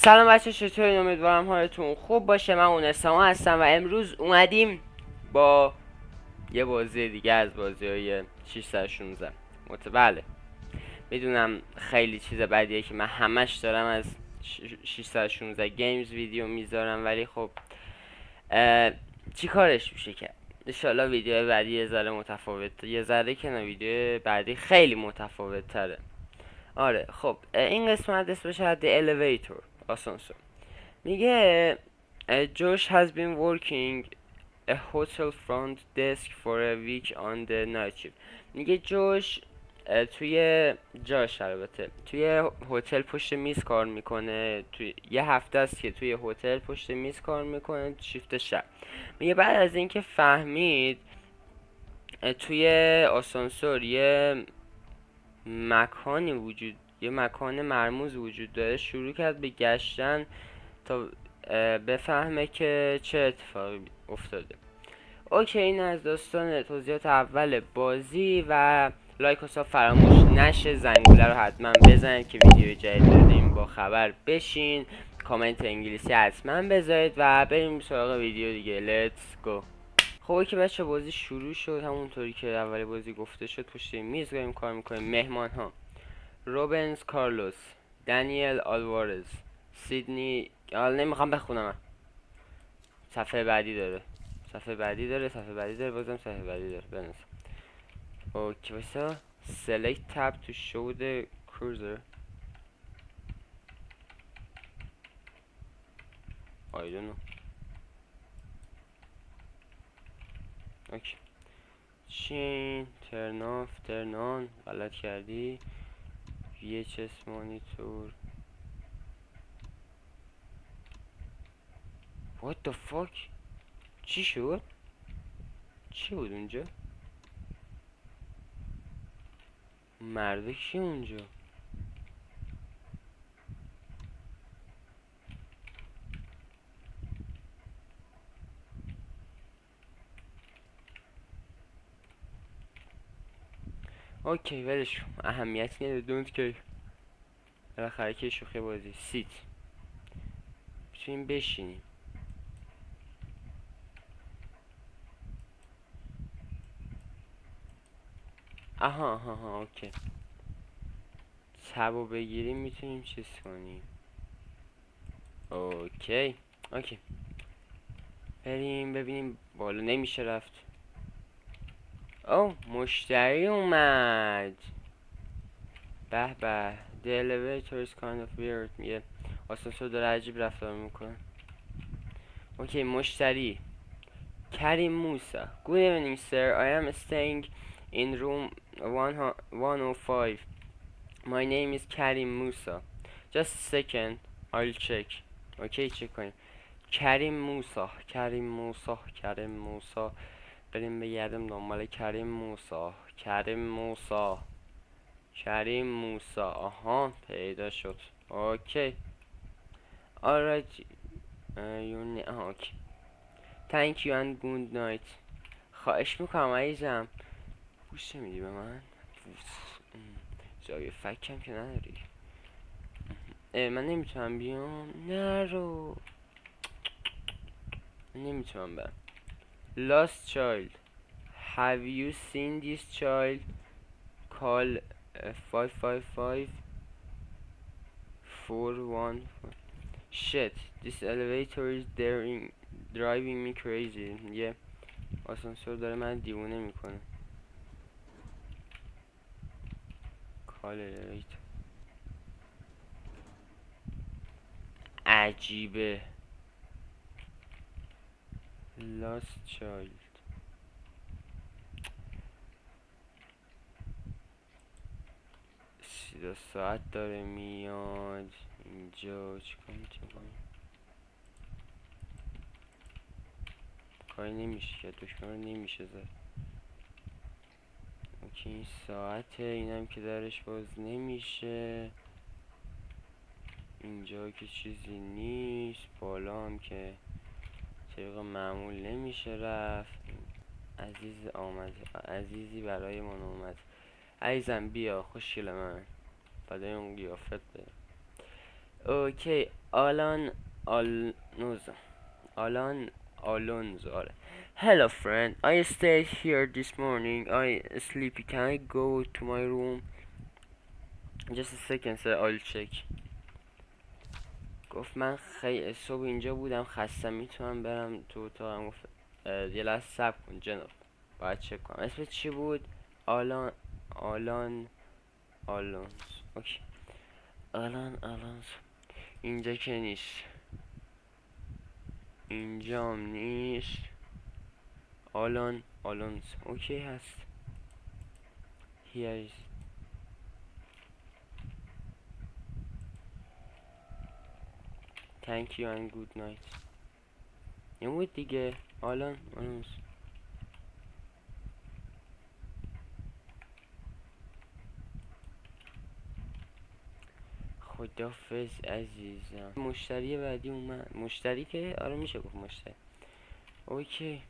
سلام بچه، چطورین؟ امیدوارم حالتون خوب باشه. من اونساما هستم و امروز اومدیم با یه بازی دیگه از بازی های 616. بله میدونم خیلی چیز بدیه که من همش دارم از 616 گیمز ویدیو میذارم، ولی خب چی کارش میشه کرد؟ انشالله ویدیو بعدی یه ذره متفاوت، یه ذره که نه، ویدیو بعدی خیلی متفاوت تره. آره خب این قسمت اسمش The Elevator، آسانسور. میگه Josh has been working a hotel front desk for a week on the night shift. میگه جوش البته توی هتل پشت میز کار میکنه. توی یه هفته است که توی هتل پشت میز کار میکنه، شیفت شب. میگه بعد از اینکه فهمید توی آسانسور یه مکان مرموز وجود داره، شروع کرد به گشتن تا بفهمه که چه اتفاقی افتاده. اوکی، این از داستان توضیحات اول بازی و لایک و ساب فراموش نشه. زنگوله رو حتما بزنید که ویدیو جدید دادیم با خبر بشین. کامنت انگلیسی حتما بذارید و بریم سراغ ویدیو دیگه. لیتس گو. خب که بچه، بازی شروع شد. همونطوری که اول بازی گفته شد پشت میز داریم کار میکنیم. مهمان ها: روبنز کارلوس، دانیل آلوارز، سیدنی. نمیخوام بخونم. صفحه بعدی داره، بازم صفحه بعدی داره. بنویس. اوکی وایسا. select tab to show the cursor. I don't know. اوکی. chain turn off turn on. غلط کردی. VHS monitor. what the fuck. چی شد؟ چی بود اونجا؟ مرده کی اونجا؟ اوکی ولش کن، اهمیتی نداره. دونت که بالاخره که شوخی بازی. سیت میتونیم بشینیم. آها اوکی. تبو بگیریم میتونیم چیز کنیم. اوکی بریم ببینیم. بالا نمیشه رفت. او مشتری اومد. به به. The elevator is kind of weird. میگه آسانسور داره عجیب رفتار میکنه. اوکی مشتری: کریم موسا. Good evening sir, I am staying in room 105. My name is Karim Musa. Just a second, I'll check. اوکی چک کنیم. کریم موسا. بریم بگردم دنبال کریم موسا. آها پیدا شد. اوکی. alright. اوکی. thank you and good night. خواهش میکنم عزیزم. بوسه میدی به من؟ جای فکم که نداری. من نمیتونم بیام. نرو. نمیتونم برم. Lost child. Have you seen this child? Call 555 414. Shit, this elevator is driving me crazy. یه آسانسور داره من دیوونه میکنه. Call elevator. عجیبه. Lost child. سیدا ساعت داره میاد اینجا. چیکار میتونم؟ کاری نمیشه که دکمه رو نمیشه زد. اوکی این ساعته. اینم که درش باز نمیشه. اینجا که چیزی نیست. بالا هم که طریق معمول نمیشه رفت. عزیز آمد. عزیزی برای من اومد. عزیزم بیا خوشگل من. فدای اون قیافت بره. اوکی آلان آلونزو. آلان آلونزو. آره. Hello friend, I stayed here this morning. I sleepy. Can I go to my room? Just a second sir, I'll check. گفت من خیلی صبح اینجا بودم خستم میتونم برم تو اتاقم. گفت یه لحظه صبر کن جناب، باید چک کنم. اسم چی بود؟ آلان آلونز. اوکی. آلان آلونز اینجا که نیست، اینجام نیست. آلان آلونز اوکی هست. Here is. Thank you and good night. این بود دیگه. آلان آلونز. خدافظ عزیزم. مشتری بعدی اومد. مشتری که آره میشه گفت مشتری. اوکی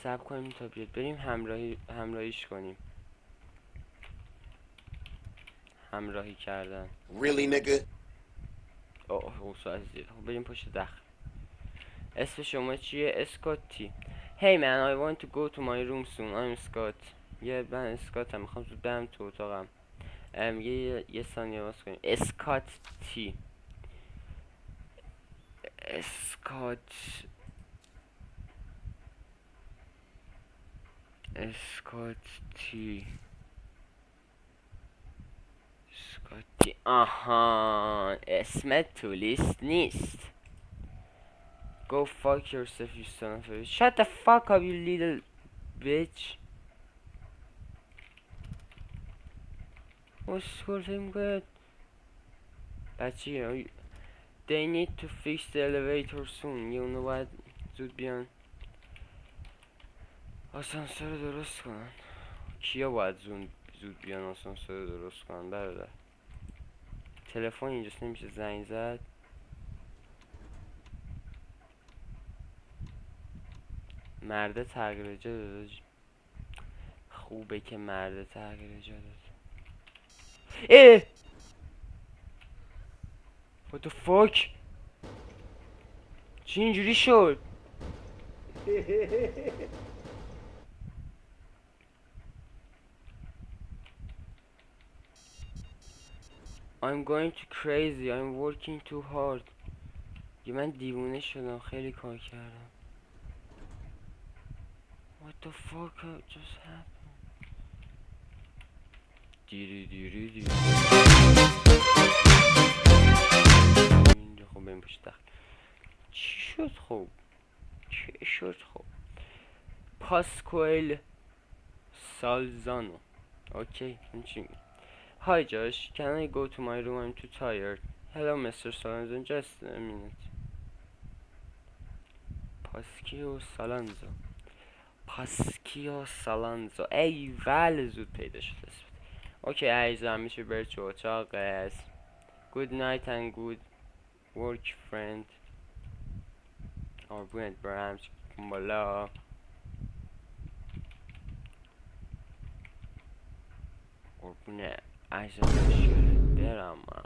صبر کنیم تا بیاد، بریم همراهیش کنیم. همراهی کردن. Really nigga? اوه عزیز. خب بریم پشت دخل. اسم شما چیه؟ اسکاتی. Hey man, I want to go to my room soon. I'm Scott. من اسکاتم، میخوام زود برم تو اتاقم. یه ثانیه باز کنیم. اسکاتی. اسکاتی. آها اسمت تو لیست نیست. Go fuck yourself you son of a... Shut the fuck up you little bitch. اسکول فکر میکنه بچه. They need to fix the elevator soon. یه اونو باید زود بیان آسانسور رو درست کنن. کیا باید زود بیان آسانسور رو درست کنن برادر؟ تلفن اینجاست نمیشه زنگ زد. مرده تغییر جا داده. خوبه که مرده تغییر جا داده. What the fuck؟ چی اینجوری شد؟ I'm going to crazy. I'm working too hard. من دیوونه شدم، خیلی کار کردم. What the fuck just happened؟ دیری خب بریم پشت دخل. چی شد خب؟ پاسکوئل سالزانو. اوکی چی؟ Hi Josh, can I go to my room? I'm too tired. Hello Mr. Salonzo, just a minute. پاسکیو سالانزو. ای ولی زود پیدا شد اسمت. اوکی عزیزم میشه بری تو اتاقت. Good night and good work friend. قربونت برم بالا. قربونه عزیزم شده برم من.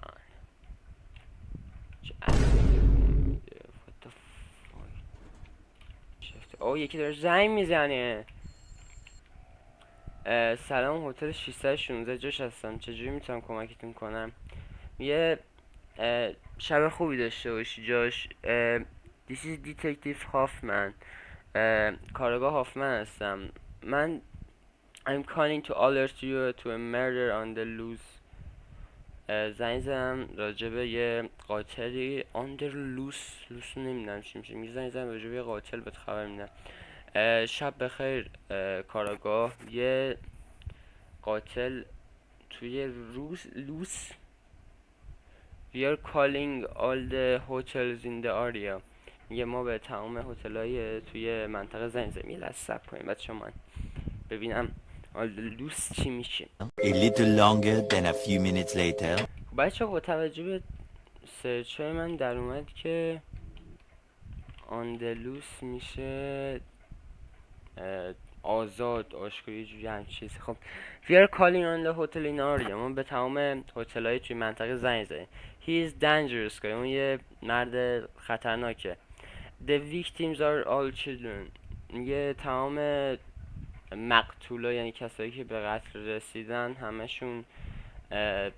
چه عزیزی میده. What the fuck؟ اوه یکی داره زنگ میزنه. سلام هتل 616 جاش هستم، چجوری میتونم کمکتون کنم؟ یه شب خوبی داشته باشی جاش. This is Detective Hoffman. کارگاه هافمن هستم. من I'm calling to alert you to a murder on the loose. زنگ زدم راجبه یه قاتلی on the loose نمیدونم چی میشه. زنگ زدم راجبه یه قاتل بهت خبر میدم. شب بخیر کاراگاه. یه قاتل توی لوس. We are calling all the hotels in the area. میگه ما به تمام هتل‌های توی منطقه زنگ زدیم. یه لحظه صبر کنیم بچه‌ها من ببینم all the loose چی میشه. A little longer than a few minutes later. بچه‌ها با توجه به سرچ های من در اومد که آندلوس میشه آزاد، آشکاری، جوری همچین چیزی. خب We are calling on the hotel in area. ما به تمام هتل‌های توی منطقه زنگ زدیم. he is dangerous که اون یه مرد خطرناکه. the victims are all children میگه تمام مقتولا یعنی کسایی که به قتل رسیدن همشون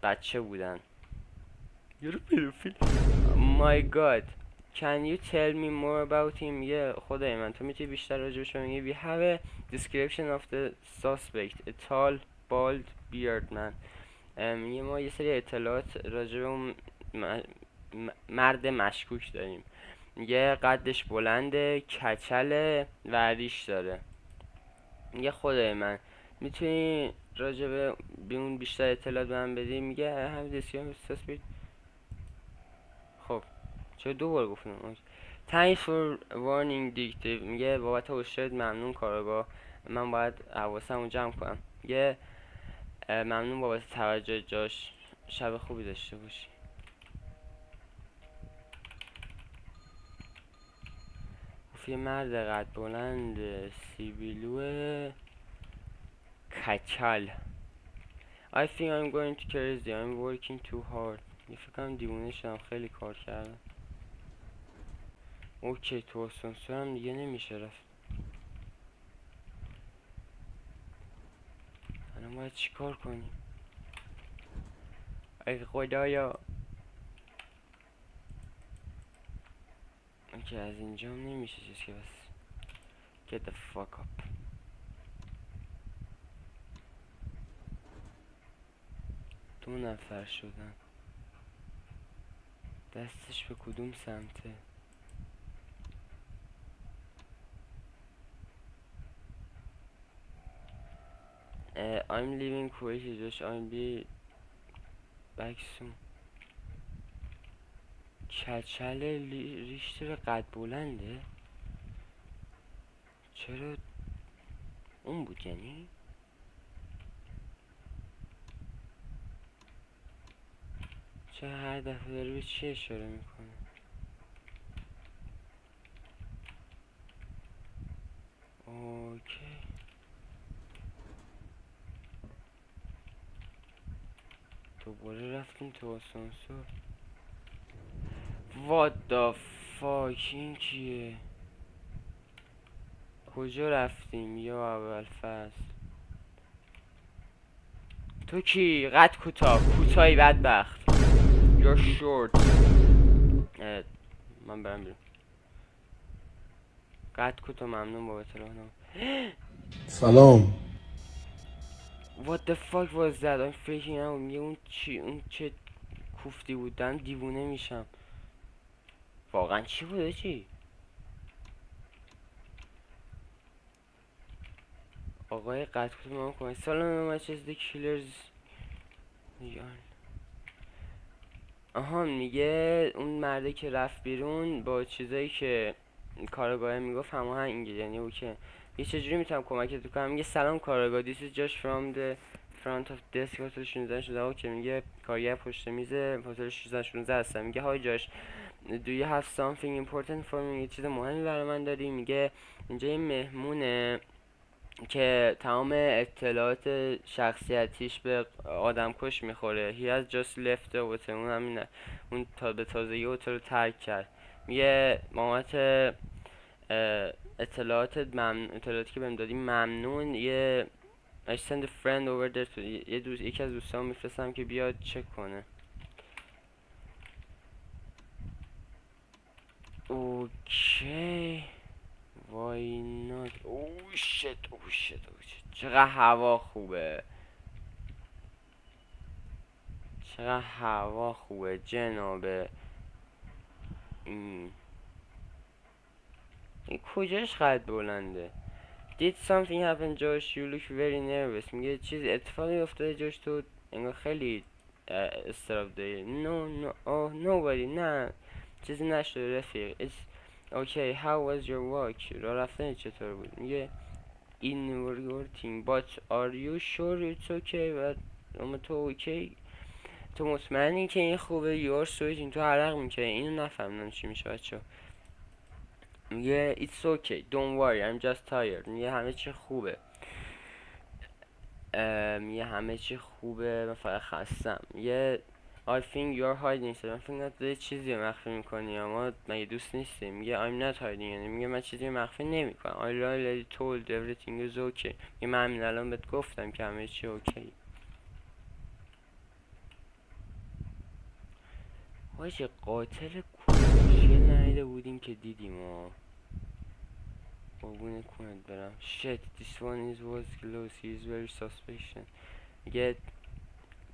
بچه بودن. You're a pedophile. My god. Can you tell me more about him? یه خدای من تو میتونی بیشتر راجبش بگی. We have a description of the suspect. A tall, bald, beard man. میگه ما یه سری اطلاعات راجب اون مرد مشکوک داریم. میگه قدش بلنده، کچله و ریش داره. میگه خدای من میتونی راجب اون بیشتر اطلاعات به من بدی؟ میگه هم description suspect. خب چرا دو بار گفتم؟ Thanks for warning detective. میگه بابت هشدارت ممنون کاراگاه. من باید حواسمو جمع کنم. میگه ممنون بابت توجه جاش. شب خوبی داشته باشی. گفت یه مرد قد بلند سیبیلو کچل. I think I'm going to crazy. I'm working too hard. یه فکرم دیوونه شدم، خیلی کار کردم. اوکی تو آسانسورم دیگه نمیشه رفت. الان باید چی کار کنیم؟ ای خدایا. اوکی از اینجا هم نمیشه چیز که بس. Get the fuck up. دو نفر شدن. دستش به کدوم سمته؟ I'm leaving Kuwait just I'll be back soon. کچل ریش داره قد بلنده؟ چرا اون بود یعنی؟ چرا هر دفعه داره به چی اشاره میکنه؟ اوکی دوباره رفتیم تو آسانسور. What the fuck این کیه؟ کجا رفتیم یا اول فصل؟ تو کی؟ قد کوتاهی بدبخت. You're short. من برم بیرون. قد کوتاه ممنون بابت راهنمایی. سلام. What the fuck was that? I'm freaking out. میگه اون چی؟ اون چه کوفتی بودن؟ دیوونه میشم. واقعا چی بوده چی؟ آقای قد کوتاه من کنید. سلام the killers. آها میگه اون مرده که رفت بیرون با چیزایی که کارگاه میگفت هماهنگه، یعنی او که یه چجوری میتونم کمکت کنم. میگه سلام کارگاه this is just from the front of desk هتل 16 شده. اوکی میگه کارگر پشت میز هتل 16 هستم. میگه های جاش do you have something important for me؟ یه چیز مهمی برای من داری؟ میگه اینجا یه مهمونه که تمام اطلاعات شخصیتیش به آدم کش میخوره. He has just left the hotel. اون همینه، اون تا به تازگی هتل رو ترک کرد. میگه مامت اطلاعاتی که بهم دادی ممنون. یه I send a friend over there to یکی از دوستان میفرستم که بیاد چک کنه. اوکی وای نات. اوه شت چقدر هوا خوبه، چقدر هوا خوبه جنابه. این کجاش قد بلنده؟ Did something happen Josh? You look very nervous. میگه چیز اتفاقی افتاده جاش، تو انگار خیلی استراب داری. Nobody. نه چیزی نشده رفیق. It's okay. How was your walk? راه رفتن چطور بود؟ میگه in your thing but are you sure it's okay؟ و اما تو اوکی؟ تو مطمئنی که این خوبه؟ your switching تو عرق میکنه. اینو نفهمیدم چی میشه بچه. میگه it's okay don't worry I'm just tired. میگه همه چی خوبه. میگه همه چی خوبه من فقط خستم. میگه I think you're hiding. من فکر کنم تو چیزی رو مخفی میکنی، اما مگه دوست نیستی؟ میگه I'm not hiding، یعنی میگه من چیزی رو مخفی نمیکنم. I already told everything is okay. میگه من همین الان بهت گفتم که همه چی اوکی. واجه قاتل خوشگل ندیده بودیم که دیدیم ها. قربون کنت برم. Shit, this one was close. He is very suspicious. میگه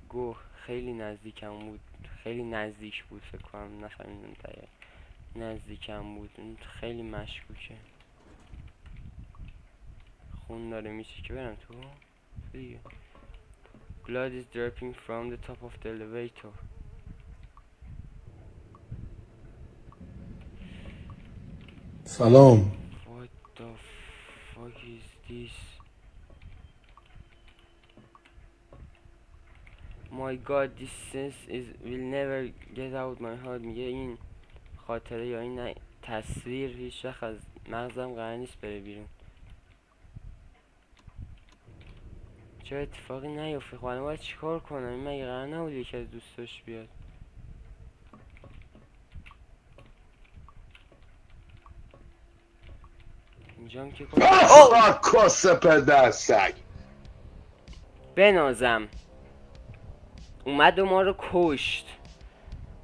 گو خیلی نزدیکم بود، خیلی نزدیک بود، فکر کنم نفهمیدم دقیق نزدیکم بود، اون خیلی مشکوکه. خون داره میشه که برم تو دیگه. Blood is dripping from the top of the elevator. سلام. What the fuck is this? My god, this sense is will never get out my head. میگه این خاطره یا این تصویر هیچ وقت از مغزم قرار نیست بره بیرون. چرا اتفاقی نیفته؟ خب الان باید چیکار کنم؟ این مگه قرار نبود یکی از دوستاش بیاد؟ اینجام که کس پدر سگ. بنازم اومد و ما رو کشت،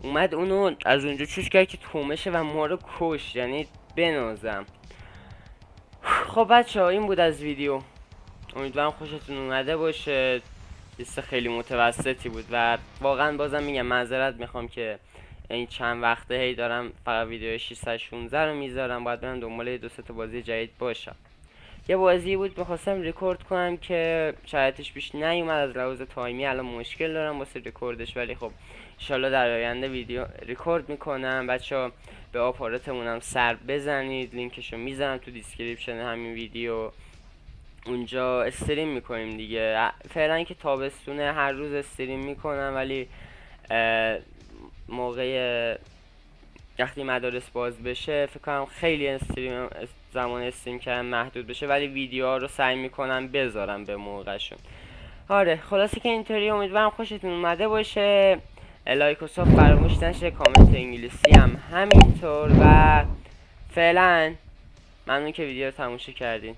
اومد اونو از اونجا چوش کرد که تومشه و ما رو کشت، یعنی بنازم. خب بچه ها این بود از ویدیو، امیدوارم خوشتون اومده باشه. لیست خیلی متوسطی بود و واقعا بازم میگم معذرت میخوام که این چند وقته هی دارم فقط ویدیو 616 رو میذارم، باید برم دنبال 2-3 تا بازی جدید باشم. یه بازی بود میخواستم ریکورد کنم که شرایطش پیش نیومد از لحاظ تایمی، الان مشکل دارم واسه ریکوردش، ولی خب انشالله در آینده ویدیو ریکورد میکنم. بچه‌ها به آپاراتمون هم سر بزنید، لینکشو میذارم تو دیسکریپشن همین ویدیو، اونجا استریم میکنیم دیگه. فعلا که تابستونه هر روز استریم میکنم، ولی موقع وقتی مدارس باز بشه فکر کنم خیلی زمان استریم کردن محدود بشه، ولی ویدیوها رو سعی میکنم بذارم به موقعشون. آره خلاصه که اینطوری، امیدوارم خوشتون اومده باشه. لایک و ساب فراموش نشه، کامنت انگلیسی هم همینطور و فعلا ممنون که ویدیو رو تماشا کردین.